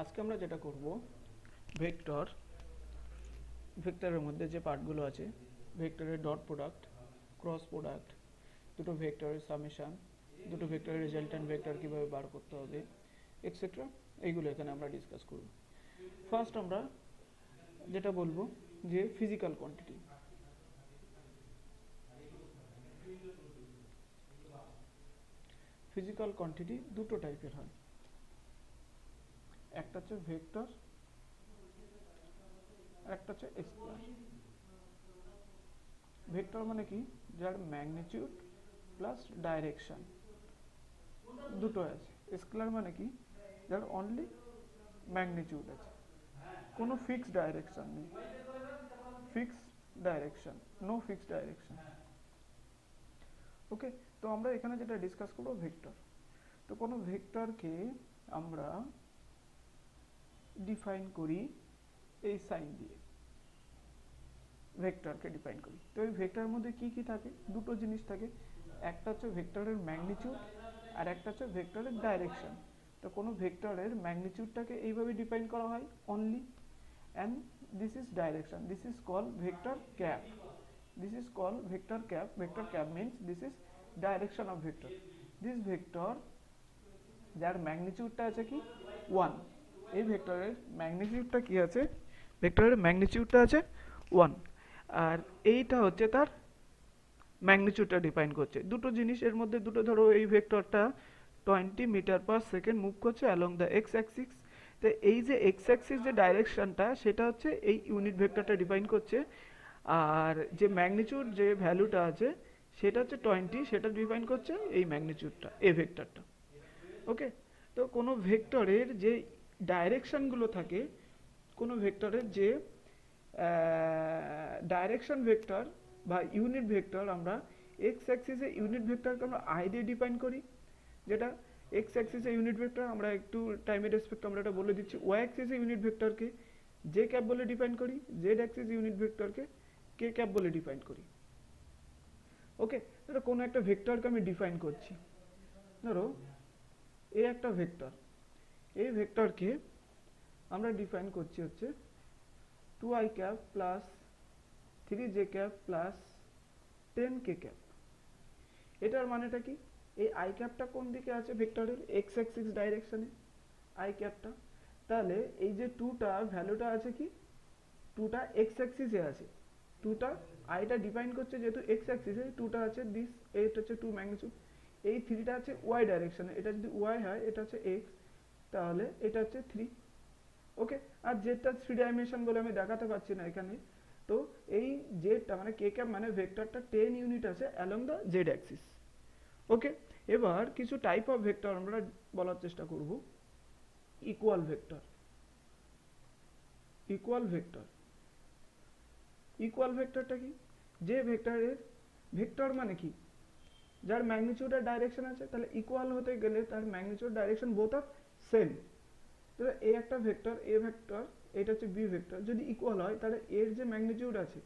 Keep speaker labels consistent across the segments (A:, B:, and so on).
A: আজকে আমরা যেটা করব ভেক্টর ভেক্টরের মধ্যে যে পার্টগুলো আছে ভেক্টরের ডট প্রোডাক্ট, ক্রস প্রোডাক্ট, দুটো ভেক্টরের সামেশন, দুটো ভেক্টরের রেজাল্ট্যান্ট ভেক্টর কীভাবে বার করতে হবে এটসেট্রা, এইগুলো এখানে আমরা ডিসকাস করব। ফার্স্ট আমরা যেটা বলবো যে ফিজিক্যাল কোয়ান্টিটি। ফিজিক্যাল কোয়ান্টিটি দুটো টাইপের হয়, একটা হচ্ছে ভেক্টর, একটা হচ্ছে স্কেলার। ভেক্টর মানে কি, যার ম্যাগনিটিউড প্লাস ডাইরেকশন দুটো আছে। স্কেলার মানে কি, যার অনলি ম্যাগনিটিউড আছে, কোনো ফিক্সড ডাইরেকশন নেই, fixed direction, no fixed direction. Okay, তো আমরা এখানে যেটা ডিসকাস করবো ভেক্টর। তো কোনো ভেক্টরকে আমরা ডিফাইন করি এই সাইন দিয়ে, ভেক্টরকে ডিফাইন করি। তো এই ভেক্টরের মধ্যে কি কি থাকে, দুটো জিনিস থাকে, একটা হচ্ছে ভেক্টরের ম্যাগনিটিউড আর একটা হচ্ছে ভেক্টরের ডাইরেকশন। তো কোনো ভেক্টরের ম্যাগনিটিউডটাকে এইভাবে ডিফাইন করা হয় only, and this is direction, this is call vector cap, this is called vector cap. Vector cap means this is direction of vector. This vector যার ম্যাগনিটিউডটা আছে কি 1, এই ভেক্টরের ম্যাগনিটিউডটা কি আছে, ভেক্টরের ম্যাগনিটিউডটা আছে 1, আর এইটা হচ্ছে তার ম্যাগনিটিউডটা ডিফাইন করছে। দুটো জিনিসের মধ্যে দুটো, ধরো এই ভেক্টরটা 20 মিটার পার সেকেন্ড মুভ করছে অ্যালং দ্য এক্স অ্যাক্সিস। তো এই যে এক্স অ্যাক্সিস যে ডাইরেকশনটা সেটা হচ্ছে এই ইউনিট ভেক্টরটা ডিফাইন করছে, আর যে ম্যাগনিটিউড যে ভ্যালুটা আছে সেটা হচ্ছে 20, সেটা ডিফাইন করছে এই ম্যাগনিটিউডটা, এই ভেক্টরটা। ওকে, তো কোনো ভেক্টরের যে ডাইরেকশনগুলো থাকে, কোনো ভেক্টরের যে ডাইরেকশন ভেক্টর বা ইউনিট ভেক্টর, আমরা এক্স অ্যাক্সিসে ইউনিট ভেক্টরকে আমরা আই দিয়ে ডিফাইন করি, যেটা এক্স অ্যাক্সিসে ইউনিট ভেক্টর, আমরা একটু টাইমের রেসপেক্ট আমরা এটা বলে দিচ্ছি, ওয়াই অ্যাক্সিসে ইউনিট ভেক্টরকে জে ক্যাপ বলে ডিফাইন করি, জেড অ্যাক্সিস ইউনিট ভেক্টরকে কে ক্যাপ বলে ডিফাইন করি। ওকে, ধরো কোনো একটা ভেক্টরকে আমি ডিফাইন করছি, ধরো এ একটা ভেক্টর, এই ভেক্টরকে আমরা ডিফাইন করছি হচ্ছে 2i cap plus 3j cap plus 10k cap. এটার মানেটা কি, এই আই ক্যাপটা কোন দিকে আছে ভেক্টরের, এক্স অ্যাক্সিস ডাইরেকশনে আই ক্যাপটা, তাহলে এই যে 2টা ভ্যালুটা আছে কি, 2টা এক্স অ্যাক্সিসে আছে, 2টা আইটা ডিফাইন করছে যেহেতু এক্স অ্যাক্সিসে, 2টা আছে দিস, এইটা হচ্ছে 2 ম্যাগনিটিউড, এই 3টা আছে ওয়াই ডাইরেকশনে, এটা যদি ওয়াই হয় এটা হচ্ছে এক্স, তাহলে এটা হচ্ছে 3। ওকে, আর জেডটা 3 ডাইমেনশন বলে আমি দেখাতে পারছি না এখানে। তো এই জেডটা মানে কে ক্যাপ মানে ভেক্টরটা 10 ইউনিট আছে along the Z axis. Okay, এবার কিছু টাইপ অফ ভেক্টর আমরা বলার চেষ্টা করব। Equal vector, equal vector, equal ভেক্টরটা কি, যে ভেক্টরের, ভেক্টর মানে কি, যার ম্যাগনিটিউড আর ডাইরেকশন আছে, তাহলে ইকুয়াল হতে গেলে তার ম্যাগনিটিউড ডাইরেকশন বোথ আর সেম। তাহলে এ একটা ভেক্টর, এ ভেক্টর, এটা হচ্ছে বি ভেক্টর, যদি ইকুয়াল হয় তাহলে এর যে ম্যাগনিটিউড আছে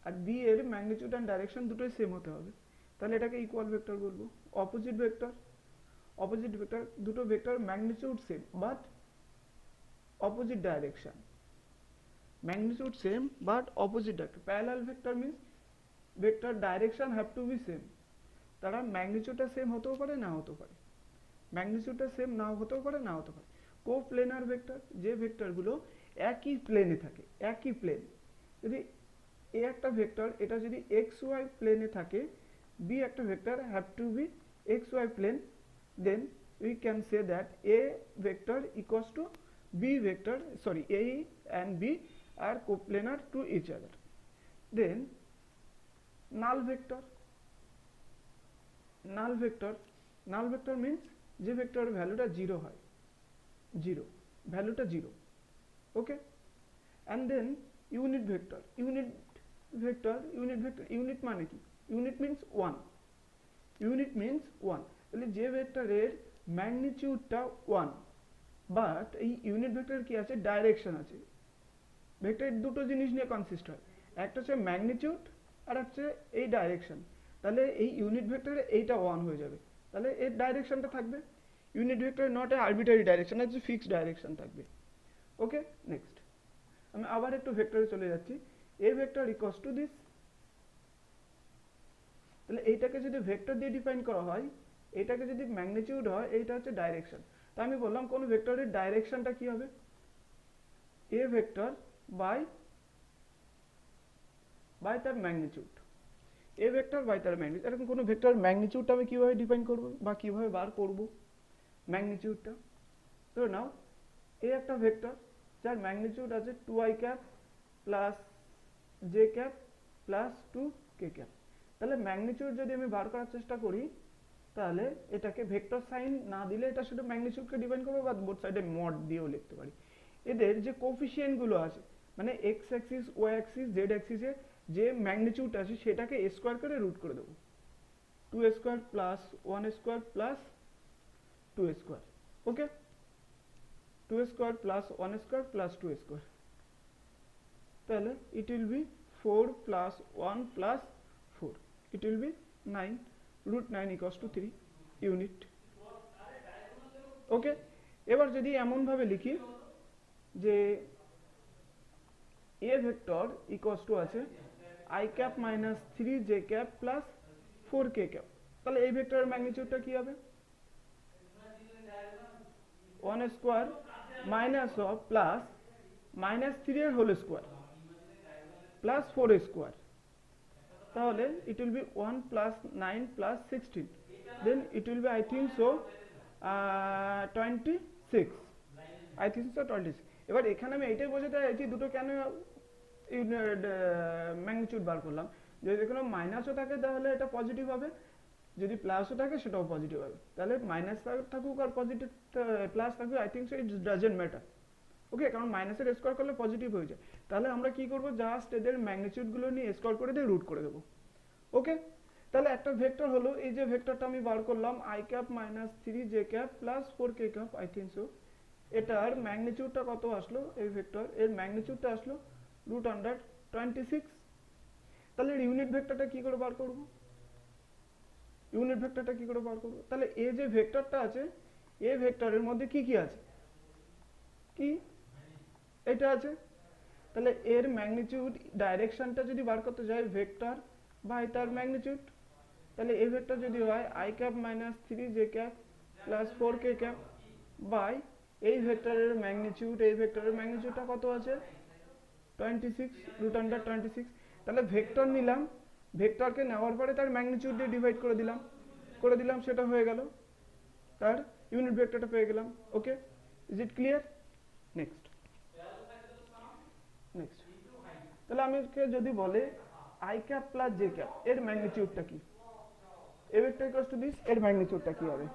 A: আর বি এর ম্যাগনিটিউড অ্যান্ড ডাইরেকশন দুটোই সেম হতে হবে, তাহলে এটাকে ইকুয়াল ভেক্টর বলবো। অপোজিট ভেক্টর, অপোজিট ভেক্টর, দুটো vector magnitude same but opposite direction, magnitude same but opposite direction. Parallel vector means vector direction have to be same, তারা ম্যাগনিটিউডটা same হতেও পারে না হতেও পারে, ম্যাগনিটিউডটা সেম নাও হতেও পারে না হতে পারে। কোপ্লেনার ভেক্টর, যে ভেক্টরগুলো একই প্লেনে থাকে, একই প্লেন, যদি এ একটা ভেক্টর এটা যদি এক্স ওয়াই প্লেনে থাকে, বি একটা vector have to be X Y plane, then we can say that A vector equals to B vector, sorry A and B are coplanar to each other. Then null vector, null vector, null vector means যে vector ভ্যালুটা zero হয়, zero, ভ্যালুটা zero. Okay, and then unit vector, unit vector, unit vector, unit মানে কি, unit means one, unit means one, তাহলে যে ভেক্টরের ম্যাগনিটিউডটা ওয়ান বাট এই ইউনিট ভেক্টরের কি আছে, ডাইরেকশন আছে। ভেক্টর দুটো জিনিস নিয়ে কনসিস্ট হয়, একটা হচ্ছে ম্যাগনিটিউড আর হচ্ছে এই ডাইরেকশন, তাহলে এই ইউনিট ভেক্টরে এইটা ওয়ান হয়ে যাবে, তাহলে এর ডাইরেকশনটা থাকবে। Unit vector not a arbitrary direction, আছে ফিক্সড ডাইরেকশন থাকবে। ওকে, নেক্সট আমি আবার একটু ভেক্টরে চলে যাচ্ছি। এ ভেক্টর ইকুয়ালস টু দিস। তাহলে এইটাকে যদি ভেক্টর দিয়ে ডিফাইন করা হয়, এটাকে যদি ম্যাগনিটিউড হয়, এইটা হচ্ছে ডাইরেকশন। তা আমি বললাম কোন ভেক্টরের ডাইরেকশনটা কি হবে, এ ভেক্টর বাই তার ম্যাগনিটিউড, এ ভেক্টর বাই তার ম্যাগনিটিউড। এরকম কোনো ভেক্টর ম্যাগনিটিউডটা আমি কিভাবে ডিফাইন করব বা কিভাবে বার করব ম্যাগনিটিউডটা? ধরে নাও এ একটা ভেক্টর যার ম্যাগনিটিউড আছে 2i cap plus j cap plus 2k cap. তাহলে ম্যাগনিটিউড যদি আমি বার করার চেষ্টা করি, তাহলে এটাকে ভেক্টর সাইন না দিলে এটা শুধু ম্যাগনিটিউডকে ডিফাইন করবে, বা বোথ সাইডে মড দিয়েও লিখতে পারি। এদের যে কোফিসিয়েন্টগুলো আছে, মানে X axis, Y axis, Z অ্যাক্সিসে যে ম্যাগনিটিউড আছে সেটাকে স্কোয়ার করে রুট করে দেবো। 2 square plus 1 square plus 2 square. Okay, 2 square plus 1 square plus 2 square. তাহলে it will be 4 plus 1 plus 4, it will be 9, root 9 equals to 3 unit. ওকে, এবার যদি এমন ভাবে লিখি যে এ ভেক্টর ইকুয়ালস টু আছে i cap minus 3j cap plus 4k cap, তাহলে এই ভেক্টরের ম্যাগনিটিউডটা কি হবে? 1 square minus of plus minus 3 এর হোল স্কোয়ার প্লাস 4 স্কোয়ার। তাহলে it will be 1 plus 9 plus 16, then it will be I think so 26, I think so 26। এবার এখানে আমি এইটাই বোঝাতে চাইছি দুটো কেন ম্যাগনিটিউড বার করলাম। যদি কোনো মাইনাসও থাকে তাহলে এটা পজিটিভ হবে, যদি প্লাসও থাকে সেটাও পজিটিভ হবে। তাহলে মাইনাস থাকুক আর পজিটিভ প্লাস থাকুক, I think so it doesn't matter. Okay, কারণ মাইনাসের স্কোয়ার করলে পজিটিভ হয়ে যায়। তাহলে আমরা কি করব, জাস্ট এদের ম্যাগনিটিউডগুলো নিয়ে স্কোয়ার করে দিয়ে রুট করে দেবো। ওকে, তাহলে একটা ভেক্টর হলো, এই যে ভেক্টরটা আমি বার করলাম i cap minus 3j cap plus 4k cap, I think so এটার ম্যাগনিটিউডটা কত আসলো, এই ভেক্টর এর ম্যাগনিটিউডটা আসলো √26। তাহলে ইউনিট ভেক্টরটা কি করে বার করব, ইউনিট ভেক্টরটা কি করে বার করব? তাহলে এই যে ভেক্টরটা আছে, এই ভেক্টরের মধ্যে কি কি আছে, কি এটা আছে। তাহলে এর ম্যাগনিটিউড ডাইরেকশনটা যদি বার করতে যাই, ভেক্টর বাই তার ম্যাগনিটিউড, তাহলে এই ভেক্টর যদি হয় i cap minus 3j cap plus 4k cap by এই ভেক্টরের ম্যাগনিটিউড, এই ভেক্টরের ম্যাগনিটিউডটা কত আছে 26, √26। তাহলে ভেক্টর নিলাম, ভেক্টরকে নেওয়ার পরে তার ম্যাগনিটিউড দিয়ে ডিভাইড করে দিলাম, সেটা হয়ে গেল, তার ইউনিট ভেক্টরটা পেয়ে গেলাম। ওকে, ইজ ইট ক্লিয়ার? নেক্সট তাহলে আমাকে যদি বলে i cap plus j cap এর ম্যাগনিটিউডটা কি, এ ভেক্টর ইকুয়ালস টু দিস, এর ম্যাগনিটিউডটা কি হবে?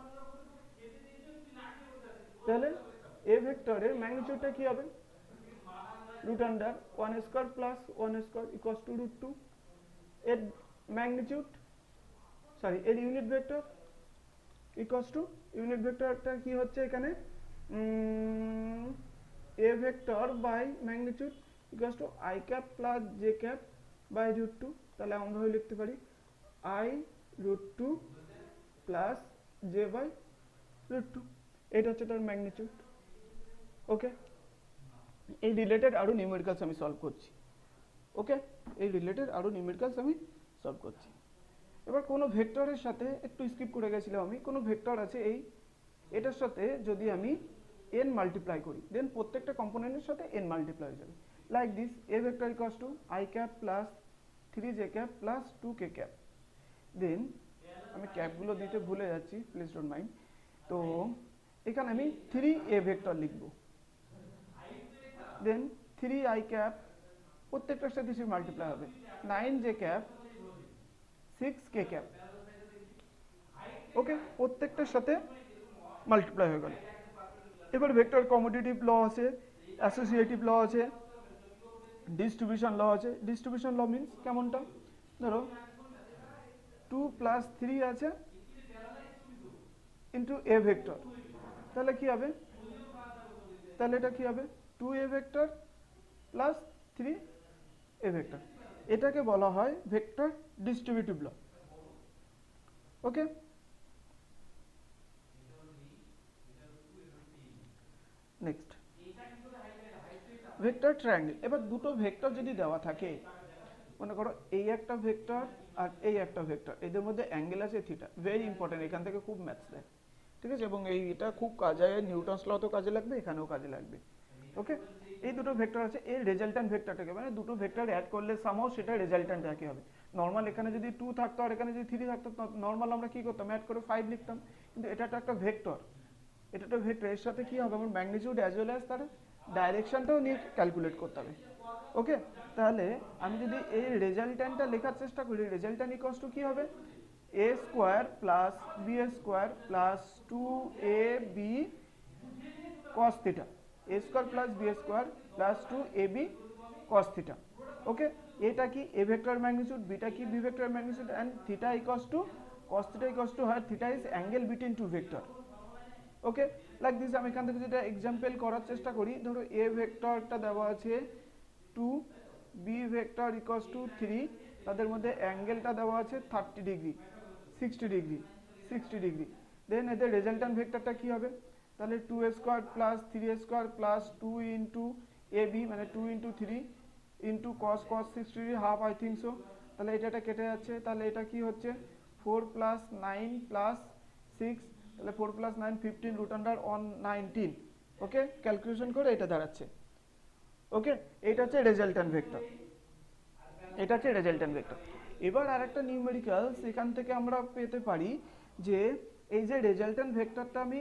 A: তাহলে এ ভেক্টরের ম্যাগনিটিউডটা কি হবে, √1 square plus 1 square equals to √2। এর ম্যাগনিটিউড, সরি এর unit vector equals to, unit ভেক্টরটা কি হচ্ছে এখানে, A vector by magnitude equals to i cap plus j cap by √2। তাহলে আমরা লিখতে পারি i √2 প্লাস j বাই √2, এটা হচ্ছে তার ম্যাগনিটিউড। ওকে, এই রিলেটেড আরো নিউমেরিক্যালস আমি সলভ করছি। ওকে, এই রিলেটেড আরো নিউমেরিক্যালস আমি সলভ করছি। এবার কোনো ভেক্টরের সাথে একটু স্কিপ করে গেছিলাম আমি, কোনো ভেক্টর আছে এই, এটার সাথে যদি আমি n মাল্টিপ্লাই করি, দেন প্রত্যেকটা কম্পোনেন্টের সাথে n মাল্টিপ্লাই হয়ে যাবে। Like this, a vector equals to i cap plus 3j cap plus 2k cap. Then আমি ক্যাপগুলো দিতে ভুলে যাচ্ছি, প্লিজ ডোন্ট মাইন্ড। তো এখানে আমি 3a ভেক্টর লিখব, দেন 3i ক্যাপ প্রত্যেকটার সাথে সে মাল্টিপ্লাই হবে, 9j ক্যাপ 6k ক্যাপ। ওকে, প্রত্যেকটার সাথে মাল্টিপ্লাই হয়ে গেল। এবার ভেক্টর কমিউটেটিভ ল আছে, অ্যাসোসিয়েটিভ ল আছে, ডিস্ট্রিবিউশন ল আছে। ডিস্ট্রিবিউশন ল মিন্স কেমনটা, ধরো 2 প্লাস 3 আছে ইন্টু এ ভেক্টর, তাহলে কি হবে, তাহলে এটা কি হবে 2a vector plus 3a vector. এটাকে বলা হয় ভেক্টর ডিস্ট্রিবিউটিভ ল। ওকে, নেক্সট ভেক্টর ট্রায়াঙ্গেল। এবার দুটো ভেক্টর যদি দেওয়া থাকে, মনে করো এই একটা ভেক্টর আর এই একটা ভেক্টর, এদের মধ্যে অ্যাঙ্গেল আছে থিটা, ভেরি ইম্পর্টেন্ট, এখান থেকে খুব ম্যাথস দেয়, ঠিক আছে, এবং এটা খুব কাজে, নিউটনস লতেও কাজে লাগবে, এখানেও কাজে লাগবে। ওকে, এই দুটো ভেক্টর আছে, এর রেজাল্ট্যান্ট ভেক্টরটাকে, মানে দুটো ভেক্টর অ্যাড করলে সামহাও সেটা রেজাল্ট্যান্ট একই হবে। নর্মাল এখানে যদি 2 থাকতো আর এখানে যদি 3 থাকতো, নর্মাল আমরা কি করতাম, অ্যাড করে 5 লিখতাম, কিন্তু এটা তো একটা ভেক্টর, এটা তো ভেক্টর, এর সাথে কি হবে, আমার ম্যাগনিটিউড অ্যাজ ওয়েল অ্যাজ তার ডাইরেকশনটাও নিয়ে ক্যালকুলেট করতে হবে। ওকে, তাহলে আমি যদি এই রেজাল্ট্যান্টটা লেখার চেষ্টা করি, রেজাল্ট্যান্ট ইকুয়ালস টু কি হবে, a square plus b square plus 2ab cos theta, a square plus b square plus 2ab cos theta. Okay, এটা কি a ভেক্টর ম্যাগনিটিউড, বিটা কি b vector magnitude, and theta equals to cos theta equals to হয় theta is angle between two vector. Okay, like this, আমি এখান থেকে যেটা example করার চেষ্টা করি, ধরো a ভেক্টরটা দেওয়া আছে 2, b ভেক্টর ইকুয়ালস টু 3, তাদের মধ্যে অ্যাঙ্গেলটা দেওয়া আছে 30 ডিগ্রি, 60 ডিগ্রি, 60 ডিগ্রি, দেন এদের রেজাল্ট্যান্ট ভেক্টরটা কি হবে, তাহলে 2 square plus 3 square plus 2 into ab, মানে 2 into 3 into cos 60 degree, half I think so, তাহলে এটা কেটে যাচ্ছে, তাহলে এটা কি হচ্ছে 4 প্লাস 9 প্লাস 6, তাহলে 4 প্লাস 9 15 রুট আন্ডার 19। ওকে, ক্যালকুলেশন করে এটা দাঁড়াচ্ছে। ওকে, এটা হচ্ছে রেজাল্ট্যান্ট ভেক্টর, এটা হচ্ছে রেজাল্ট্যান্ট ভেক্টর। এবার আরেকটা নিউমেরিক্যাল সেখান থেকে আমরা পেতে পারি যে এই যে রেজাল্ট্যান্ট ভেক্টরটা, আমি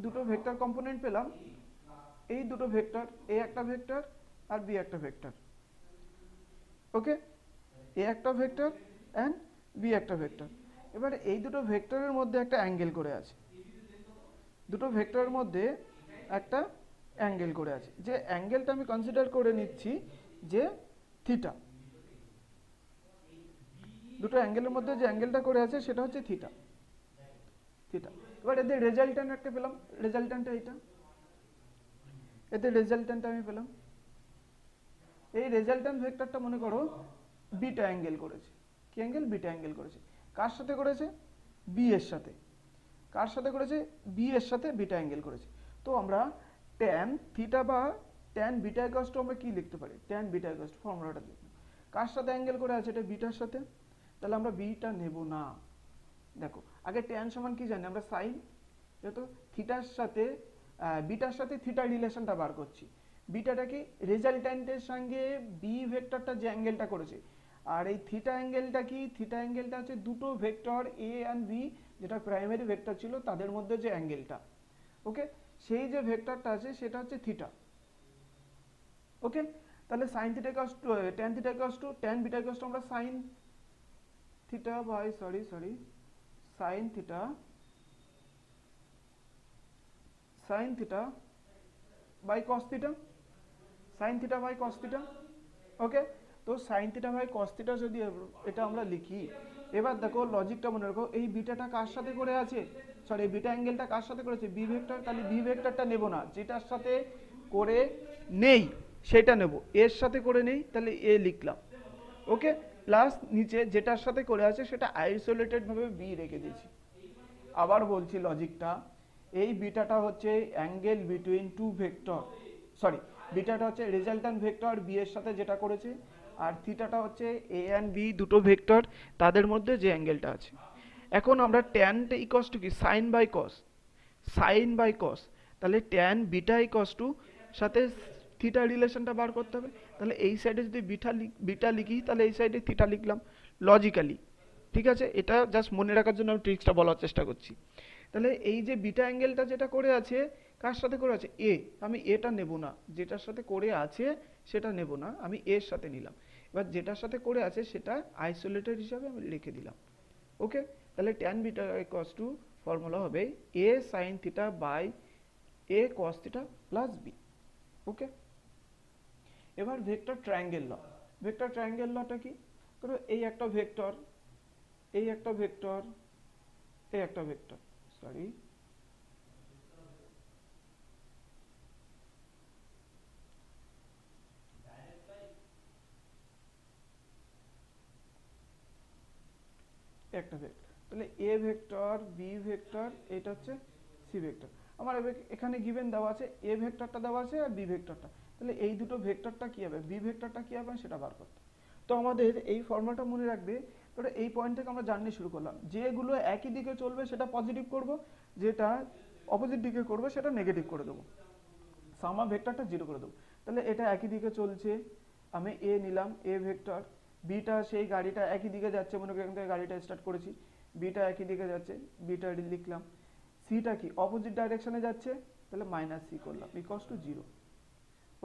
A: দুটো ভেক্টর কম্পোনেন্ট পেলাম, এই দুটো ভেক্টর, এ একটা ভেক্টর আর বি একটা ভেক্টর। ওকে, এ একটা ভেক্টর অ্যান্ড বি একটা ভেক্টর। এবার এই দুটো ভেক্টরের মধ্যে একটা অ্যাঙ্গেল করে আছে, দুটো ভেক্টরের মধ্যে একটা অ্যাঙ্গেল করে আছে, যে অ্যাঙ্গেলটা আমি কনসিডার করে নিচ্ছি যে থিটা, দুটো অ্যাঙ্গেলের মধ্যে যে অ্যাঙ্গেলটা করে আছে সেটা হচ্ছে থিটা, থিটা। এবার এদের রেজাল্ট্যান্ট একটা পেলাম, রেজাল্ট্যান্টটা এইটা, এদের রেজাল্ট্যান্ট আমি পেলাম, এই রেজাল্ট্যান্ট ভেক্টরটা মনে করো বিটা অ্যাঙ্গেল করেছে, কি অ্যাঙ্গেল, বিটা অ্যাঙ্গেল করেছে, কার সাথে করেছে, বি এর সাথে, কার সাথে করেছে, বি এর সাথে বিটা অ্যাঙ্গেল করেছে। তো আমরা ট্যান থিটা বা ট্যান বিটা ইকুয়ালস টু আমরা কি লিখতে পারি, ট্যান বিটা ইকুয়ালস টু ফর্মুলাটা লিখব, কার সাথে অ্যাঙ্গেল করে আছে, এটা বিটার সাথে, তাহলে আমরা বিটা নেব না। দেখো আগে ট্যান সমান কি জানি আমরা, সাইন, যেহেতু থিটার সাথে বিটার সাথে থিটার রিলেশনটা বার করছি, বিটাটা কি রেজাল্ট্যান্টের সঙ্গে বি ভেক্টরটা যে অ্যাঙ্গেলটা করেছে, আর এই থিটা অ্যাঙ্গেলটা কি, থিটা অ্যাঙ্গেলটা হচ্ছে দুটো ভেক্টর এ অ্যান্ড বি, যেটা প্রাইমারি ভেক্টর ছিল তাদের মধ্যে যে অ্যাঙ্গেলটা। ওকে, সেই যে ভেক্টরটা আছে সেটা হচ্ছে থিটা। ওকে, তাহলে sine theta equals to tan theta equals to tan beta equals to আমরা sine theta by sine theta, sine theta by cos theta, sine theta by cos theta. Okay, তো sine theta by cos theta যদি এটা আমরা লিখি, এবার দেখো লজিকটা মনে রাখো, এই বিটাটা কার সাথে করে আছে, সরি বিটা অ্যাঙ্গেলটা কার সাথে করেছে, বি ভেক্টর, তাহলে বি ভেক্টরটা নেব না, যেটার সাথে করে নেই সেটা নেব, এর সাথে করে নেই তাহলে এ লিখলাম। ওকে, প্লাস নিচে যেটার সাথে করে আছে সেটা আইসোলেটেড ভাবে বি রেখে দিয়েছি। আবার বলছি লজিকটা, এই বিটাটা হচ্ছে angle between two vector, sorry বিটাটা হচ্ছে রেজাল্ট্যান্ট ভেক্টর বি এর সাথে যেটা করেছে, আর থিটাটা হচ্ছে এ অ্যান্ড বি দুটো ভেক্টর তাদের মধ্যে যে অ্যাঙ্গেলটা আছে। এখন আমরা ট্যানটা ইকস টু কি, sine by cos, sine by cos, তাহলে ট্যান বিটা ইকস টু সাথে থিটা রিলেশনটা বার করতে হবে, তাহলে এই সাইডে যদি বিটা লিখি তাহলে এই সাইডে থিটা লিখলাম লজিক্যালি। ঠিক আছে, এটা জাস্ট মনে রাখার জন্য আমি ট্রিক্সটা বলার চেষ্টা করছি। তাহলে এই যে বিটা অ্যাঙ্গেলটা যেটা করে আছে, কার সাথে করে আছে, এ, আমি এটা নেব না, যেটার সাথে করে আছে সেটা নেব না, আমি এর সাথে নিলাম। এবার যেটার সাথে করে আছে সেটা আইসোলেটেড হিসাবে আমি লিখে দিলাম। ওকে, তাহলে tan beta equals to formula হবে a sine theta by a cos theta plus b. Okay, এবার vector triangle law, vector triangle লটা কি, ধরো এই একটা ভেক্টর, এই একটা ভেক্টর, এই একটা ভেক্টর, সরি একটা ভেক্টর, তাহলে এ ভেক্টর বি ভেক্টর, এটা হচ্ছে সি ভেক্টর। আমার এখানে গিভেন দেওয়া আছে এ ভেক্টরটা দেওয়া আছে আর বি ভেক্টরটা, তাহলে এই দুটো ভেক্টরটা কি হবে, বি ভেক্টরটা কি হবে সেটা বার করতে। তো আমাদের এই ফর্মুলাটা মনে রাখবে। তো এই পয়েন্ট থেকে আমরা জার্নি শুরু করলাম, যেগুলো একই দিকে চলবে সেটা পজিটিভ করব, যেটা অপোজিট দিকে করবে সেটা নেগেটিভ করে দেবো, সামা ভেক্টরটা জিরো করে দেবো। তাহলে এটা একই দিকে চলছে, আমি এ নিলাম এ ভেক্টর, বিটা সেই গাড়িটা একই দিকে যাচ্ছে, মনে করি এখান থেকে গাড়িটা স্টার্ট করেছি, বিটা একই দিকে যাচ্ছে, বিটা লিখলাম। সিটা কি অপোজিট ডাইরেকশনে যাচ্ছে, তাহলে মাইনাস সি করলাম ইকুয়ালস টু জিরো।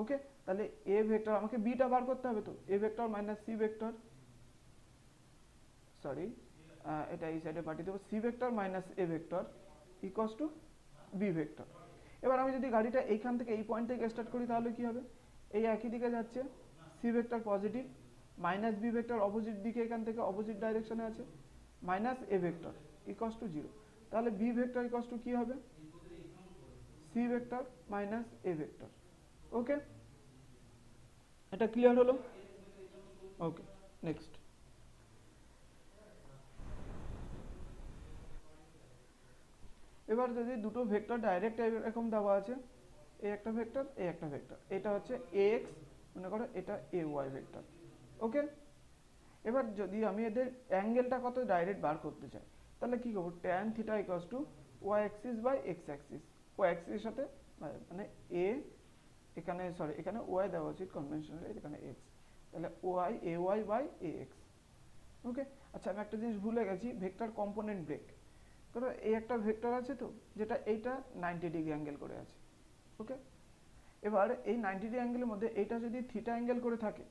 A: ওকে, তাহলে এ ভেক্টর আমাকে বিটা বার করতে হবে, তো A vector minus C vector, sorry এটা এই সাইডে পাঠিয়ে দেবো, C vector minus A vector equals to B vector. এবার আমি যদি গাড়িটা এইখান থেকে এই পয়েন্ট থেকে স্টার্ট করি তাহলে কি হবে, এই একই দিকে যাচ্ছে, c vector positive, minus b vector opposite দিকে এখান থেকে অপোজিট ডাইরেকশনে আছে, minus A vector equals to zero. তাহলে বি ভেক্টর ইকুয়ালস টু কি হবে, সি ভেক্টর মাইনাস এ ভেক্টর। ওকে, এটা ক্লিয়ার হলো? Okay, next. এবার যদি দুটো ভেক্টর ডাইরেক্ট এরকম দেওয়া আছে, এ একটা ভেক্টর এ একটা ভেক্টর, এটা হচ্ছে এক্স, মনে করো এটা এ ওয়াই ভেক্টর। ওকে, এবার যদি আমি এদের অ্যাঙ্গেলটা কত ডাইরেক্ট বার করতে চাই, তাহলে কি করবো, tan theta equals to y axis by x axis, y অ্যাক্সিসের সাথে মানে এ, এখানে সরি এখানে ওয়াই দেওয়া উচিত কনভেনশনালি, এখানে এক্স, তাহলে y a y by a x. Okay, আচ্ছা আমি একটা জিনিস ভুলে গেছি, ভেক্টর কম্পোনেন্ট ব্রেক। ধরো এই একটা ভেক্টর আছে তো, যেটা এইটা 90 ডিগ্রি অ্যাঙ্গেল করে আছে। ওকে, এবার এই 90 ডিগ্রি অ্যাঙ্গেলের মধ্যে এইটা যদি থিটা অ্যাঙ্গেল করে থাকে,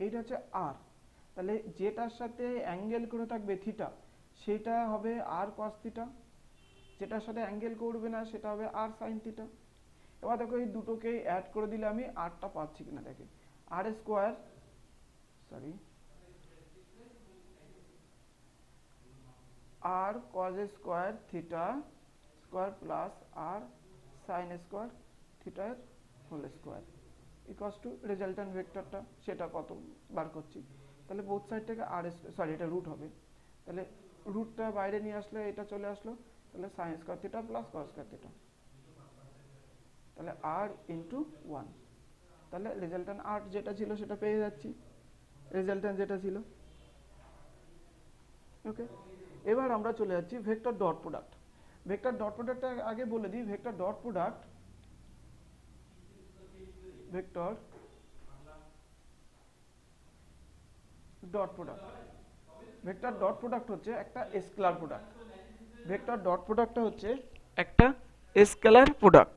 A: এইটা হচ্ছে আর, তাহলে যেটার সাথে অ্যাঙ্গেল করে থাকবে থিটা সেটা হবে আর কস থিটা, যেটার সাথে অ্যাঙ্গেল করবে না সেটা হবে আর সাইন থিটা। এবার দেখো এই দুটোকে অ্যাড করে দিলে আমি আরটা পাচ্ছি কিনা দেখে, R square sorry R cos square theta square plus R sine square থিটার whole square equals to resultant ভেক্টরটা সেটা কত বার করছি, তাহলে বোথ সাইড থেকে আর সরি এটা রুট হবে, তাহলে রুটটা বাইরে নিয়ে আসলে এটা চলে আসলো, তাহলে sine square theta plus cos square theta, তাহলে আর ইন্টু ওয়ান, তাহলে রেজাল্টেন্ট আর যেটা ছিল সেটা পেয়ে যাচ্ছি, রেজাল্টেন্ট যেটা ছিল। ওকে, এবার আমরা চলে যাচ্ছি vector dot product. Vector dot প্রোডাক্টটা আগে বলে দিই, vector dot product, vector dot product, vector dot product হচ্ছে একটা স্কেলার প্রোডাক্ট। ভেক্টর ডট প্রোডাক্টটা হচ্ছে একটা scalar product.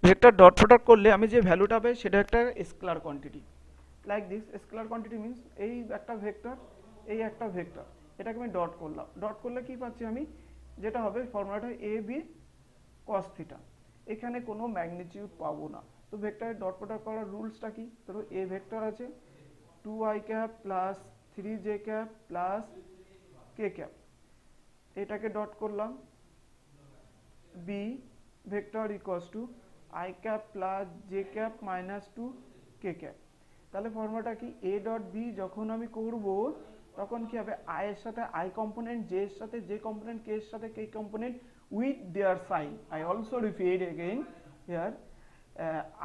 A: Vector dot product করলে আমি যে ভ্যালুটা পাই সেটা একটা scalar quantity, like this. Scalar quantity means এই একটা ভেক্টর এই একটা ভেক্টর, এটাকে আমি ডট করলাম, ডট করলে কি পাচ্ছি আমি, যেটা হবে ফর্মুলাটা এ বি কস থিটা, এখানে কোনো ম্যাগনিটিউড পাবো না। তো ভেক্টরের ডট প্রোডাক্ট করার রুলসটা কি, ধরো এ ভেক্টর আছে 2i cap plus 3j cap plus k cap, এটাকে ডট করলাম, b vector equals to i cap plus j cap minus 2 k cap. তাহলে ফর্মুলাটা কি, এ ডট বি যখন আমি করব তখন কি হবে, আই এর সাথে আই কম্পোনেন্ট, জে এর সাথে জে কম্পোনেন্ট, কে এর সাথে কে component with their sign. I also repeat again here,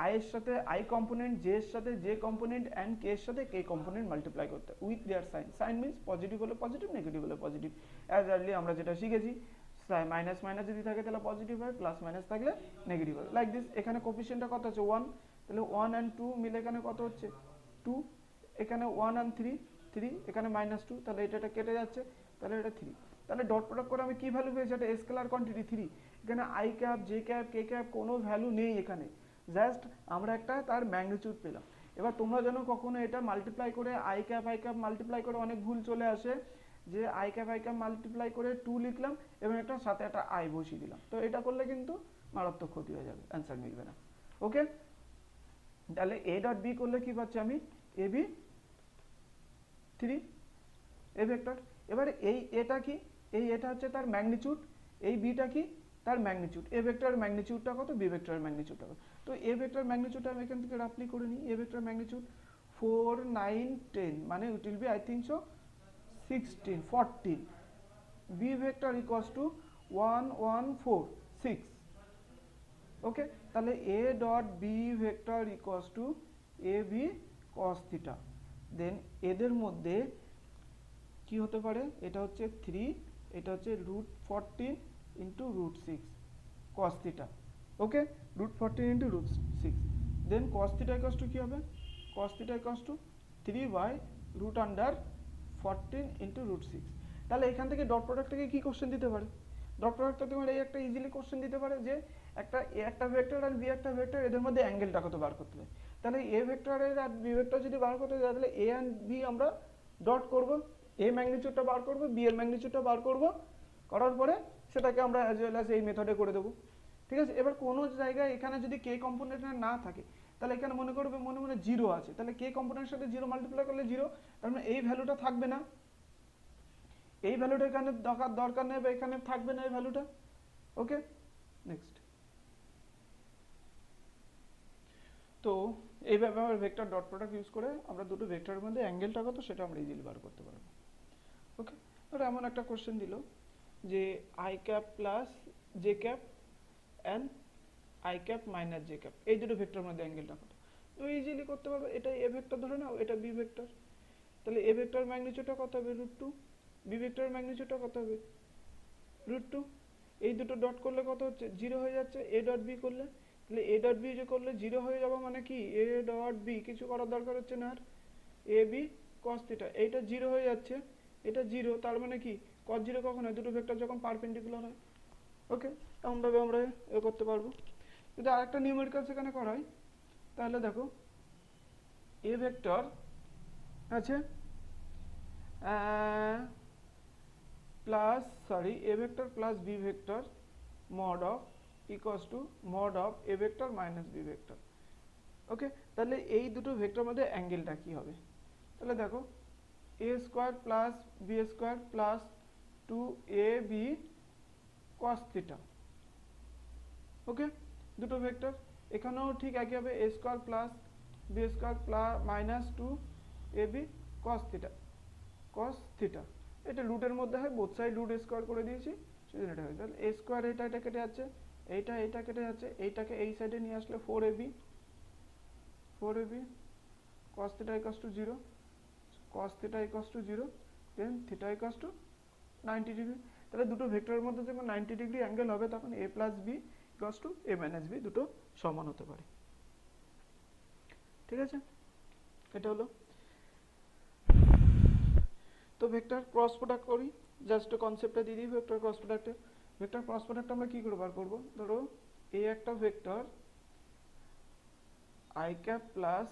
A: i এর সাথে আই কম্পোনেন্ট, জে এর সাথে জে কম্পোনেন্ট অ্যান্ড কে এর সাথে কে কম্পোনেন্ট মাল্টিপ্লাই করতে with their sign. Sign means positive হলে পজিটিভ, নেগেটিভ হলে পজিটিভ। অ্যাজ আর্লি আমরা যেটা শিখেছি, মাইনাস মাইনাস যদি থাকে তাহলে পজিটিভ হয়, প্লাস মাইনাস থাকলে নেগেটিভ হয়, লাইক দিস। এখানে কোফিশিয়েন্টটা কত আছে 1, তাহলে 1 and 2 মিলে এখানে কত হচ্ছে 2, এখানে 1 and 3 3, এখানে -2, তাহলে এটা কেটে যাচ্ছে, তাহলে এটা 3। তাহলে ডট প্রোডাক্ট করে আমি কি ভ্যালু পেয়েছি, এটা স্কেলার কোয়ান্টিটি 3। এখানে I cap J cap K cap কোনো ভ্যালু নেই এখানে, জাস্ট আমরা একটা তার ম্যাগনিটিউড পেলাম। এবার তোমরা যেন কখনো এটা মাল্টিপ্লাই করে আই ক্যাপ মাল্টিপ্লাই করে অনেক ভুল চলে আসে, যে আই ক্যাপ মাল্টিপ্লাই করে 2 লিখলাম এবং একটা সাথে একটা আই বসিয়ে দিলাম, তো এটা করলে কিন্তু মারাত্মক ক্ষতি হয়ে যাবে, অ্যান্সার মিলবে না। ওকে, তাহলে এ ডট বি করলে কি পাচ্ছি আমি, এ বি 3 এ ভেক্টর। এবারে এই এটা কি, এই এটা হচ্ছে তার ম্যাগনিটিউড, এই বিটা কি তার ম্যাগনিটিউড, এ ভেক্টরের ম্যাগনিটিউডটা কত, বি ভেক্টরের ম্যাগনিটিউডটা কত। তো এ ভেক্টর ম্যাগনিটিউডটা আমি এখান থেকে রাফলি করে নিই, এ ভেক্টর ম্যাগনিটিউড 4 9 10, মানে it will be I think so 16 14, b vector equals to 1 1 4 6, okay, তাহলে a dot b vector equals to a b cos theta. Then এদের মধ্যে কি হতে পারে, এটা হচ্ছে 3, এটা হচ্ছে √14 into √6 cos theta. Okay, √14 into √6। Then cos theta equals to কি হবে, cos theta equals to 3/√14 into √6। তাহলে এখান থেকে ডট প্রোডাক্ট থেকে কি কোশ্চেন দিতে পারে, ডট প্রোডাক্টটা তোমার এই একটা ইজিলি কোশ্চেন দিতে পারে যে একটা এ একটা ভেক্টর আর বি একটা ভেক্টর, এদের মধ্যে অ্যাঙ্গেলটা কত বার করতে হবে। তাহলে এ ভেক্টরের আর বি ভেক্টর যদি বার করতে যায়, তাহলে এ অ্যান্ড বি আমরা ডট করব, এ ম্যাগনিটিউডটা বার করব, বি এর ম্যাগনিটিউডটা বার করব, করার পরে সেটাকে আমরা অ্যাজ ওয়েল অ্যাজ এই মেথডে করে দেবো। ঠিক আছে, এবার কোনো জায়গায় এখানে যদি কে কম্পোনেন্ট না থাকে, তাহলে এখানে মনে করবে মনে মনে জিরো আছে, তাহলে কে কম্পোনেন্টের সাথে জিরো মাল্টিপ্লাই করলে জিরো, তার মানে এই ভ্যালুটা থাকবে না, এই ভ্যালুটা এখানে দরকার নেই বা এখানে থাকবে না এই ভ্যালুটা। ওকে, নেক্সট। তো এইভাবে আমরা ভেক্টর ডট প্রোডাক্ট ইউজ করে আমরা দুটো ভেক্টরের মধ্যে অ্যাঙ্গেলটা কত সেটা আমরা ইজিলি বার করতে পারবো। ওকে, ধরো এমন একটা কোশ্চেন দিল যে I cap plus j cap and I cap minus j cap, এই দুটো ভেক্টরের মধ্যে অ্যাঙ্গেলটা কত, তো ইজিলি করতে পারবো। এটা এ ভেক্টর ধরে নাও, এটা বি ভেক্টর, তাহলে এ ভেক্টর ম্যাগনিটিউডটা কত হবে √2, বি ভেক্টর ম্যাগনিটিউডটা কত হবে √2। এই দুটো ডট করলে কত হচ্ছে, জিরো হয়ে যাচ্ছে। এ ডট বি করলে, তাহলে এ ডট বি যে করলে জিরো হয়ে যাবে, মানে কি এ ডট বি কিছু করার দরকার হচ্ছে না আর, এ বি কস থিটা, এইটা জিরো হয়ে যাচ্ছে, এটা জিরো, তার মানে কি কস জিরো কখন হয়, দুটো ভেক্টর যখন পারপেন্ডিকুলার হয়। ওকে, এমনভাবে আমরা এ করতে পারবো। যদি আরেকটা নিউমেরিক্যাল সেখানে করা হয়, তাহলে দেখো এ ভেক্টর আছে A vector plus B vector mod of equals to mod of a vector minus b vector। ওকে, তাহলে এই দুটো ভেক্টর মধ্যে অ্যাঙ্গেলটা কি হবে, তাহলে দেখো a square plus b square plus 2ab cos theta. Okay, দুটো ভেক্টর, এখানেও ঠিক একই হবে, a square plus b square plus minus 2ab cos theta, cos theta. এটা রুটের মধ্যে হয়, বোথ সাইড রুট স্কোয়ার করে দিয়েছি, সেজন্য এটা হয়। তাহলে এ স্কোয়ার এটা কেটে যাচ্ছে, এটা কেটে যাচ্ছে, এইটাকে এই সাইডে নিয়ে আসলে 4ab cos theta equals to 0, cos theta equals to 0, then theta equals to 90 degree. তাহলে দুটো ভেক্টরের মধ্যে যখন 90 ডিগ্রি অ্যাঙ্গেল হবে, তখন a plus b equals to a minus b দুটো সমান হতে পারে। ঠিক আছে, এটা হলো। তো ভেক্টর ক্রস প্রোডাক্ট করি, জাস্ট কনসেপ্টটা দিয়ে দিই। ভেক্টর ক্রস প্রোডাক্টে, ভেক্টর ক্রস প্রোডাক্ট আমরা কি করে বার করব, ধরো এ একটা vector i cap plus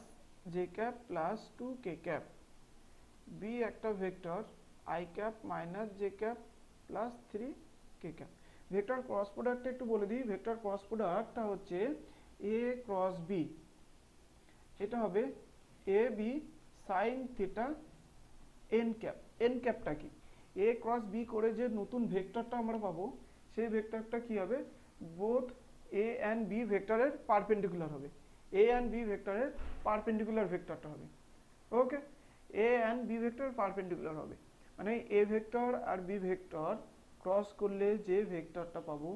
A: j cap plus 2k cap, b একটা vector i cap minus j cap plus 3k cap. Vector cross প্রোডাক্টটা একটু বলে দিই, ভেক্টর ক্রস প্রোডাক্টটা হচ্ছে এ ক্রস বি, এটা হবে a b sine theta n cap. N ক্যাপটা কি, এ ক্রস বি করে যে নতুন ভেক্টরটা আমরা পাবো, সেই ভেক্টরটা কি হবে, বোথ এ অ্যান্ড বি ভেক্টরের পারপেন্ডিকুলার হবে, এ অ্যান্ড বি ভেক্টরের পারপেন্ডিকুলার ভেক্টরটা হবে। Okay, A and B vector perpendicular হবে, মানে এ ভেক্টর আর বি ভেক্টর ক্রস করলে যে ভেক্টরটা পাবো,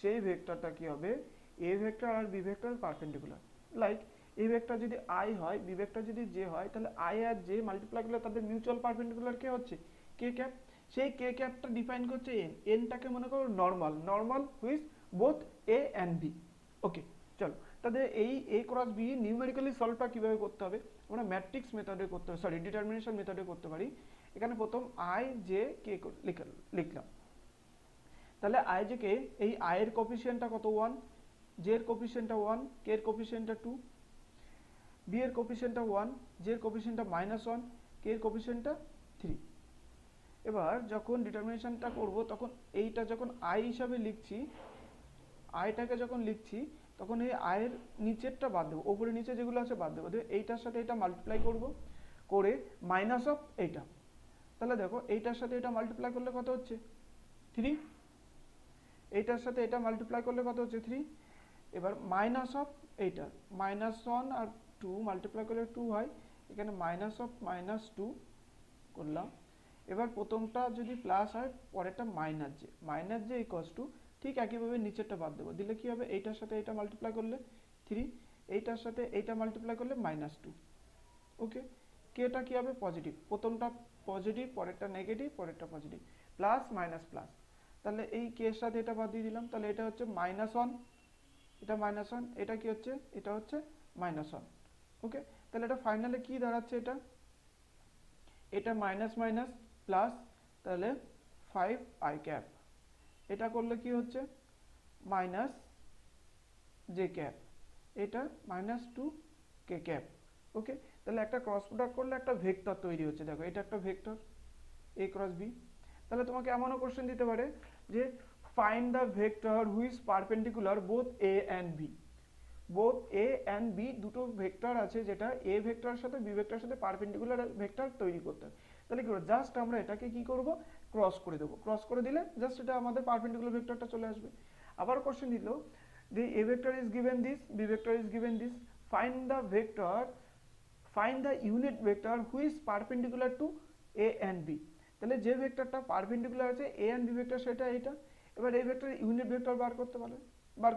A: সেই ভেক্টরটা কি হবে, এ ভেক্টর আর B vector perpendicular. Like A vector যদি আই হয়, বি ভেক্টর যদি জে হয়, তাহলে আই আর জে মাল্টিপ্লাই করলে তাদের মিউচুয়াল পারপেন্ডিকুলার কে হচ্ছে, কে ক্যাপ। সেই কে ক্যাপটা ডিফাইন করছে এন, এনটাকে মনে করো normal, normal which both A and b. Okay, চলো তাদের এই এ ক্রস বি নিউমেরিক্যালি সলভটা কিভাবে করতে হবে, আমরা ম্যাট্রিক্স মেথডে করতে হবে, সরি ডিটারমিনেশন মেথডে করতে পারি। এখানে প্রথম আই জে কে লিখলাম, তাহলে আই জে কে, এই আই এর কোফিশিয়েন্টটা কত 1, জে এর কোফিশিয়েন্টটা 1, কে এর কোফিশিয়েন্টটা 2, বি এর কোফিশিয়েন্টটা 1, জে এর কোফিশিয়েন্টটা -1, কে এর কোফিশিয়েন্টটা 3। এবার যখন ডিটারমিনেশনটা করব, তখন এইটা যখন আই হিসাবে লিখছি, আইটাকে যখন লিখছি, তখন এই আয়ের নিচেরটা বাদ দেবো, ওপরে নিচে যেগুলো আছে বাদ দেবো, এইটার সাথে এটা মাল্টিপ্লাই করব, করে মাইনাস অফ এইটা। তাহলে দেখো এইটার সাথে এটা মাল্টিপ্লাই করলে কত হচ্ছে 3, এইটার সাথে এটা মাল্টিপ্লাই করলে কত হচ্ছে 3। এবার মাইনাস অফ এইটা, -1 আর 2 মাল্টিপ্লাই করলে 2 হয়, এখানে মাইনাস অফ -2 করলাম। এবার প্রথমটা যদি প্লাস হয়, পরেরটা মাইনাস জে ইকুয়ালস টু ঠিক একইভাবে নিচেরটা বাদ দেবো, দিলে কি হবে, এইটার সাথে এইটা মাল্টিপ্লাই করলে 3, এইটার সাথে এইটা মাল্টিপ্লাই করলে -2। ওকে, কেটা কি হবে, পজিটিভ, প্রথমটা পজিটিভ, পরেরটা নেগেটিভ, পরেরটা পজিটিভ, প্লাস মাইনাস প্লাস। তাহলে এই কে এর সাথে এটা বাদ দিয়ে দিলাম, তাহলে এটা হচ্ছে -1, এটা -1, এটা কি হচ্ছে, এটা হচ্ছে -1। ওকে, তাহলে এটা ফাইনালে কি দাঁড়াচ্ছে, এটা মাইনাস মাইনাস প্লাস, তাহলে 5i ক্যাপ, এটা করলে কি হচ্ছে মাইনাস জে ক্যাপ, এটা -2k ক্যাপ। ওকে, তাহলে একটা ক্রস প্রোডাক্ট করলে একটা ভেক্টর তৈরি হচ্ছে, দেখো এটা একটা ভেক্টর a ক্রস b। তাহলে তোমাকে এমনও কোশ্চেন দিতে পারে যে find the vector which perpendicular both a and b। Both a and b দুটো ভেক্টর আছে, যেটা a ভেক্টরের সাথে b ভেক্টরের সাথে পারপেন্ডিকুলার ভেক্টর তৈরি করতে হবে। তাহলে কি করবো, জাস্ট আমরা এটাকে কি করব, ক্রস করে দেবো, ক্রস করে দিলে জাস্ট এটা আমাদের পারপেন্ডিকুলার ভেক্টরটা চলে আসবে। আবার কোশ্চেন দিল, the a vector is given this, b vector is given this, find the vector, find the unit vector which is perpendicular to a and b। তাহলে যে ভেক্টরটা পারপেন্ডিকুলার আছে a and b ভেক্টর সেটা এটা। এবার এই ভেক্টরের unit vector বার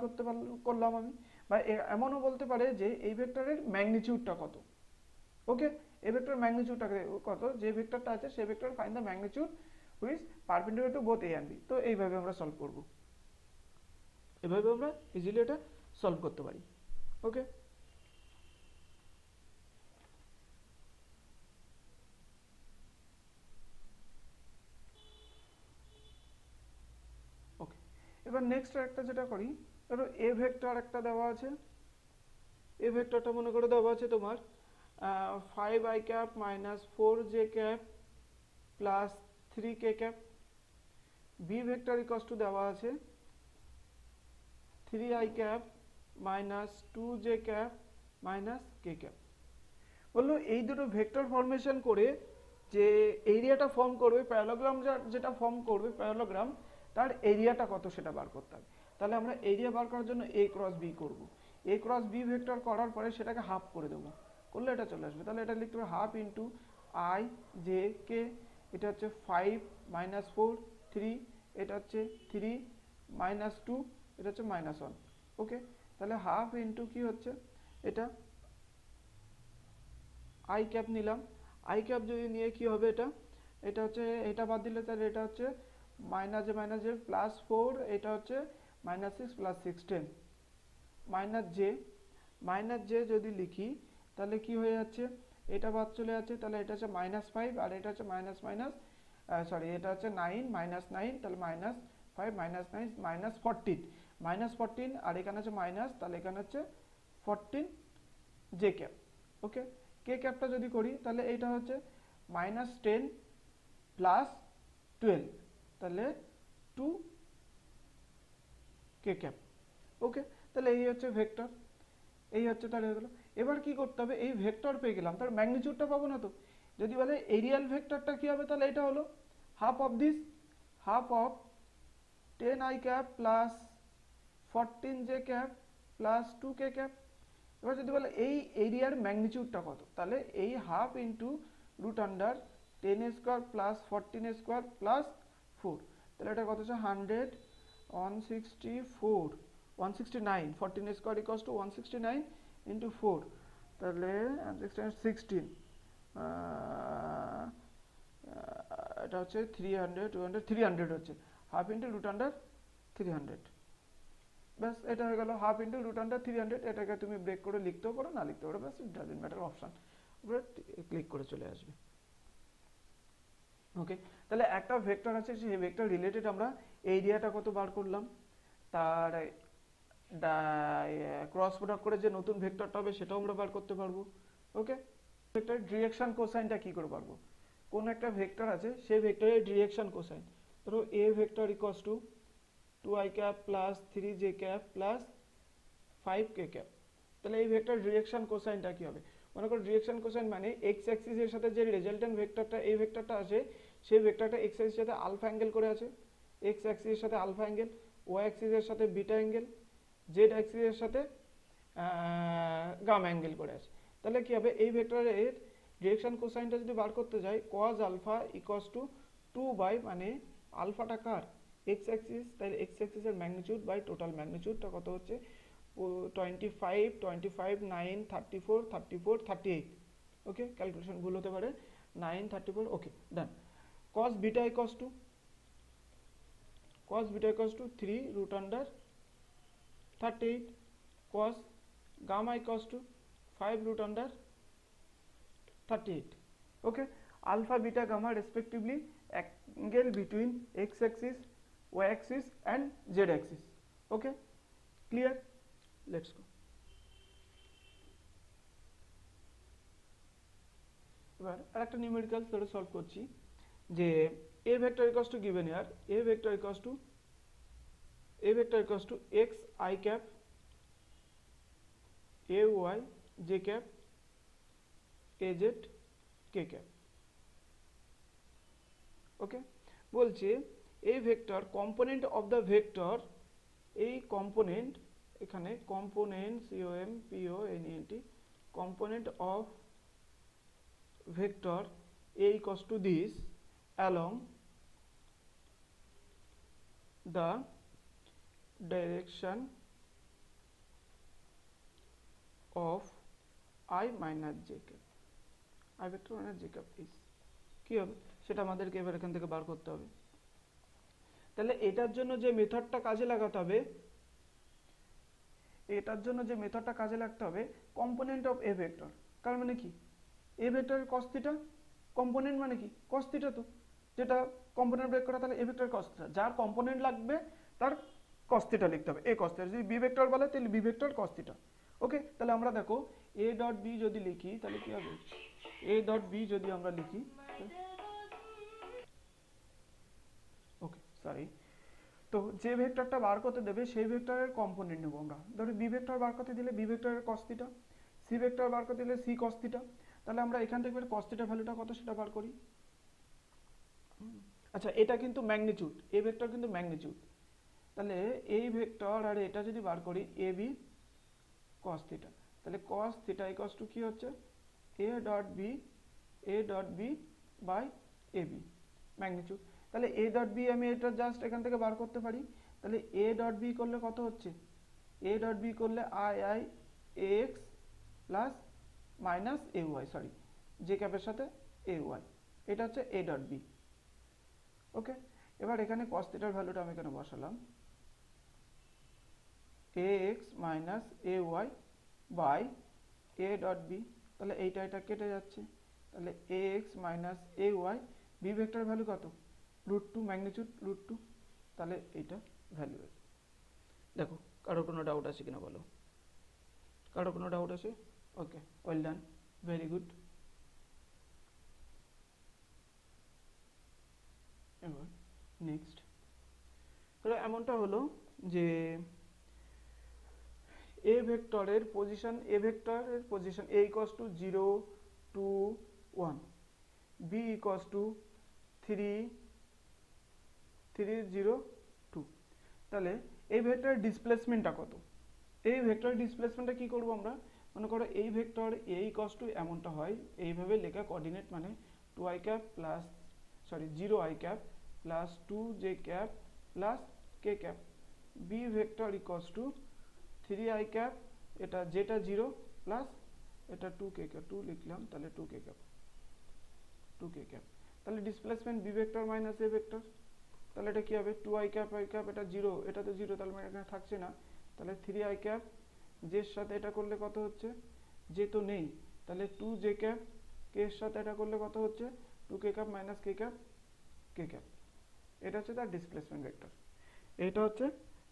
A: করতে করলাম আমি। বা এমনও বলতে পারে যে এই ভেক্টরের ম্যাগনিটিউডটা কত। ওকে, এই ভেক্টরের ম্যাগনিটিউডটা কত, যে ভেক্টরটা আছে সেই vector find the magnitude which perpendicular to both a and b। তো এইভাবে আমরা সলভ করব, এভাবে আমরা ইজিলি এটা সলভ করতে পারি। ওকে, ওকে, এবার নেক্সট একটা যেটা করি, ধরো এ ভেক্টর একটা দেওয়া আছে, এ ভেক্টরটা মনে করে দেওয়া আছে তোমার 5i cap minus 4j cap plus 3k cap. B vector equals to দেওয়া আছে 3i cap minus 2j cap minus k cap. বললো এই দুটো ভেক্টর ফর্মেশন করে যে এরিয়াটা ফর্ম করবে, প্যারালোগ্রাম যেটা ফর্ম করবে প্যারালোগ্রাম, তার এরিয়াটা কত সেটা বার করতে হবে। তাহলে আমরা এরিয়া বার করার জন্য a ক্রস b করব। a ক্রস b ভেক্টর করার পরে সেটাকে হাফ করে দেবো, করলে এটা চলে আসবে। তাহলে এটা লিখতে হবে half into i j k, এটা হচ্ছে 5 মাইনাস 4 3, এটা হচ্ছে 3 মাইনাস 2, এটা হচ্ছে -1। ওকে, তাহলে হাফ ইন্টু কি হচ্ছে, এটা আই ক্যাপ নিলাম, আই ক্যাপ যদি নিয়ে কি হবে, এটা হচ্ছে, এটা বাদ দিলে তাহলে এটা হচ্ছে মাইনাস জে +4, এটা হচ্ছে -6 + 16 মাইনাস জে যদি লিখি তাহলে কি হয়ে যাচ্ছে, এটা বাদ চলে যাচ্ছে, তাহলে এটা হচ্ছে -5 আর এটা হচ্ছে মাইনাস মাইনাস, সরি এটা হচ্ছে 9 -9, তাহলে -5 -9 -14 আর এখানে হচ্ছে মাইনাস, তাহলে এখানে হচ্ছে 14 জে ক্যাপ। ওকে, কে ক্যাপটা যদি করি তাহলে এইটা হচ্ছে -10 + 12, তাহলে 2 কে ক্যাপ। ওকে, তাহলে এই হচ্ছে ভেক্টর, এই হচ্ছে তার হয়ে গেল। এবার কি করতে হবে, এই ভেক্টর পেয়ে গেলাম, তার ম্যাগনিটিউডটা পাবো না তো। যদি বলে এরিয়াল ভেক্টরটা কি হবে, তাহলে এটা হলো half of this, half of 10i cap plus 14j cap plus 2k cap. এবার যদি বলে এই এরিয়ার ম্যাগনিটিউডটা কত, তাহলে এই হাফ ইন্টু √10² প্লাস 14² প্লাস 4, তাহলে এটা কত হচ্ছে 100 164 169, 14² ইকুয়ালস টু 169 ইন্টু 4, তাহলে 16 এটা হচ্ছে 300 হচ্ছে, হাফ ইন্টু √300। ব্যাস এটা হয়ে গেল হাফ ইন্টু √300। এটাকে তুমি ব্রেক করে লিখতেও পারো, না লিখতে পারো, ব্যাস ইট ডাজন্ট ম্যাটার, অপশন উপরে ক্লিক করে চলে আসবে। ওকে, তাহলে একটা ভেক্টর আছে, সেই ভেক্টর রিলেটেড আমরা এরিয়াটা কত বার করলাম, তার ক্রস প্রোডাক্ট করে যে নতুন ভেক্টরটা হবে সেটাও আমরা বার করতে পারবো। ওকে, ভেক্টরের ডিরেকশন কোসাইনটা কি করে পারবো, কোন একটা ভেক্টর আছে সেই ভেক্টরের ডিরেকশন কোসাইন, ধরো এ vector equals two 2i cap plus 3j cap plus 5k cap. তাহলে এই ভেক্টর ডিরেকশন কোসাইনটা কি হবে, মনে করো ডিরেকশন কোসাইন মানে এক্স অ্যাক্সিস এর সাথে যে রেজাল্টেন্ট ভেক্টরটা, এই ভেক্টরটা আছে সেই ভেক্টরটা এক্স অ্যাক্সিস এর সাথে আলফা অ্যাঙ্গেল করে আছে, এক্স অ্যাক্সিস এর সাথে আলফা অ্যাঙ্গেল, ওয়াই অ্যাক্সিস এর সাথে বিটা অ্যাঙ্গেল, জেড অ্যাক্সিস এর সাথে গামা অ্যাঙ্গেল করে আছে। তাহলে কি হবে, এই ভেক্টরের ডিরেকশন কোসাইনটা যদি বার করতে যাই, cos alpha equals to 2 by, মানে আলফাটা কার, এক্স অ্যাক্সিস, তাহলে এক্স অ্যাক্সিসের ম্যাগনিটিউড বাই টোটাল ম্যাগনিটিউডটা কত হচ্ছে 25, 25, 9, 34, 34, 38। ওকে, ক্যালকুলেশন ভুল হতে পারে, 9, 34, ওকে ডান। cos beta equals to 3 root under 38, cos gamma equals to 5 root under 38. Okay, alpha beta gamma respectively angle between x axis, y axis and z axis. Okay, clear? Let's go. এবার আরেকটা numerical সেটা solve করছি, যে a vector equals to given here, a vector equals to x I cap a y j cap a z k cap. ওকে, বলছে এই vector component of the vector, এই component, এখানে component COMPONENT, component of vector a equals to this along the direction of I minus j cap, I vector minus j cap is কি হবে সেটা আমাদেরকে এবার এখান থেকে বার করতে হবে। তাহলে এটার জন্য যে মেথডটা কাজে লাগাতে হবে, কম্পোনেন্ট অফ এ ভেক্টর, কার মানে কি এ ভেক্টরের cos থিটা, কম্পোনেন্ট মানে কি cos থিটা, তো যেটা কম্পোনেন্ট ব্রেক করা তাহলে এ ভেক্টর cos থিটা, যার কম্পোনেন্ট লাগবে তার cos থিটা লিখতে হবে, এ cos থিটা। যদি বি ভেক্টর বলে তাহলে b vector cos theta. Okay, তাহলে আমরা দেখো a ডট বি যদি লিখি তাহলে কি হবে, a ডট বি যদি আমরা লিখি, ওকে সরি, তো যে ভেক্টরটা বার করতে দেবে সেই ভেক্টরের কম্পোনেন্ট নেব আমরা। ধরো বি ভেক্টর বার করতে দিলে বি ভেক্টরের cos থিটা, সি ভেক্টর বার করতে দিলে সি cos থিটা। তাহলে আমরা এখান থেকে cos থিটা ভ্যালুটা কত সেটা বার করি। আচ্ছা, এটা কিন্তু ম্যাগনিটিউড, এ ভেক্টর কিন্তু ম্যাগনিটিউড, তাহলে এই ভেক্টর আর এটা যদি বার করি এ বি cos থিটা, তাহলে cos থিটা ইকুয়ালস টু কি হচ্ছে a dot B by A B magnitude. তাহলে a ডট বি আমি এটা জাস্ট এখান থেকে বার করতে পারি, তাহলে a ডট বি করলে কত হচ্ছে, a ডট বি করলে i x plus minus a y, sorry j ক্যাপের সাথে এ ওয়াই, এটা হচ্ছে a ডট বি। ওকে, এবার এখানে cos থিটার ভ্যালুটা আমি এখানে বসালাম, a x minus a y by a dot b, তাহলে এইটা এটা কেটে যাচ্ছে, তাহলে a x minus a y, b vector value কত √2, ম্যাগনিটিউড √2, তাহলে এইটা ভ্যালু। দেখো কারো কোনো ডাউট আছে কিনা বলো, কারো কোনো ডাউট আছে? ওকে, ওয়েল ডান, ভেরি গুড। এবার নেক্সট, তাহলে এমনটা হলো যে এ ভেক্টরের position, a equals to 0, 2, 1, b equals to 3, 3, 0, 2। তাহলে এই ভেক্টরের ডিসপ্লেসমেন্টটা কত, এই ভেক্টরের ডিসপ্লেসমেন্টটা কি করব আমরা, মনে করো এই ভেক্টর a ইকুয়ালস টু এমনটা হয় এইভাবে লেখা, কোঅর্ডিনেট মানে 2i cap plus, sorry 0i cap plus 2j cap plus k cap, b vector equals two 3i cap, এটা যেটা 0 প্লাস এটা 2k ক্যাপ, 2 লিখলাম তাহলে 2k ক্যাপ, তাহলে displacement b vector minus a vector, তাহলে এটা কি হবে 2i ক্যাপ i ক্যাপ, এটা 0, এটা তো 0, তাহলে মানে এখানে থাকছে না, তাহলে 3i ক্যাপ, জের সাথে এটা করলে কত হচ্ছে, যে তো নেই, তাহলে 2j ক্যাপ, k এর সাথে এটা করলে কত হচ্ছে 2k cap minus k cap, k cap. এটা হচ্ছে তার ডিসপ্লেসমেন্ট ভেক্টর, এটা হচ্ছে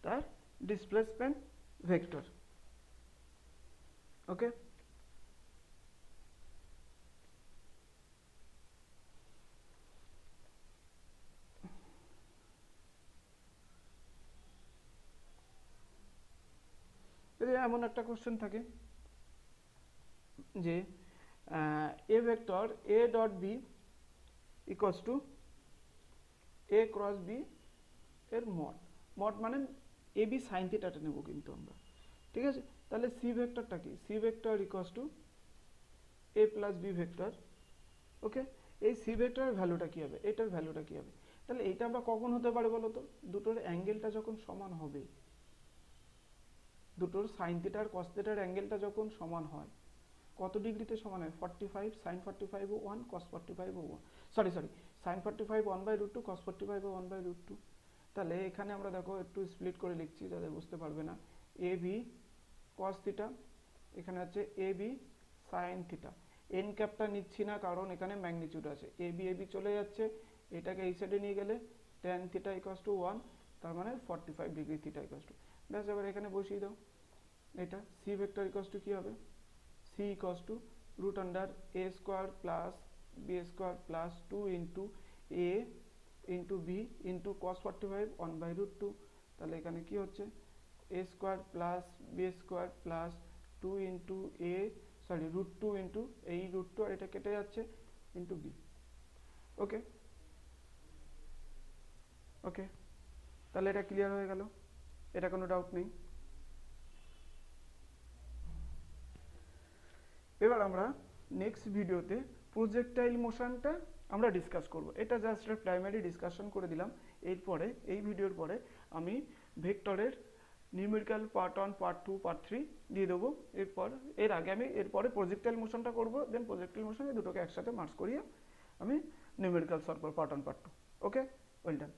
A: তার ডিসপ্লেসমেন্ট ভেক্টর। ওকে, যদি এমন একটা কোশ্চেন থাকে যে A vector A dot B equals to A cross B এর মড, মড মানে এ বি সাইন থিটাটা নেব কিন্তু আমরা, ঠিক আছে। তাহলে সি ভেক্টরটা কি, c vector equals to a plus B vector. Okay, এই সি ভেক্টরের ভ্যালুটা কি হবে, এটার ভ্যালুটা কি হবে, তাহলে এইটা আমরা কখন হতে পারে বলো তো, দুটোর অ্যাঙ্গেলটা যখন সমান হবে, দুটোর সাইন থিটা আর কস থিটার অ্যাঙ্গেলটা যখন সমান হয়, কত ডিগ্রিতে সমান হয়? 45, সাইন 45 ও 1, কস 45 ও 1, সরি সাইন 45 1/√2, কস 45 ও 1/√2। তাহলে এখানে আমরা দেখো একটু স্প্লিট করে লিখছি যাদের বুঝতে পারবে না। এ বি কস থিটা, এখানে আছে এ বি সাইন থিটা। এন ক্যাপটা নিচ্ছি না কারণ এখানে ম্যাগনিটিউড আছে, এ বি চলে যাচ্ছে, এটাকে এই সাইডে নিয়ে গেলে ট্যান থিটা ইকুয়ালস টু 1, তার মানে 45 ডিগ্রি থিটা ইকুয়ালস টু, ব্যাস এবার এখানে বসিয়ে দাও। এটা সি ভেক্টর ইকুয়ালস টু কী হবে? C equals to root under a square plus b square plus 2 into a into b into cos 45 1/√2। তাহলে এখানে কি হচ্ছে? A square plus b square plus 2 into a, sorry √2 into এই √2 আর এটা কেটে যাচ্ছে ইন্টু বি। ওকে ওকে, তাহলে এটা ক্লিয়ার হয়ে গেল, এটা কোনো ডাউট নেই। এবার আমরা নেক্সট ভিডিওতে প্রজেক্টাইল মোশনটা আমরা ডিসকাস করব। এটা জাস্ট প্রাইমারি ডিসকাশন করে দিলাম। এরপরে এই ভিডিওর পরে আমি ভেক্টরের নিউমেরিক্যাল পার্ট 1, পার্ট 2, পার্ট 3 দিয়ে দেবো। এর আগে আমি এরপরে প্রজেক্টাইল মোশনটা করবো, দেন প্রজেক্টাইল মোশন এই দুটোকে একসাথে মার্চ করিয়ে আমি নিউমেরিক্যাল সলভ করবো পার্ট 1, পার্ট 2। ওকে, ওয়েল ডান।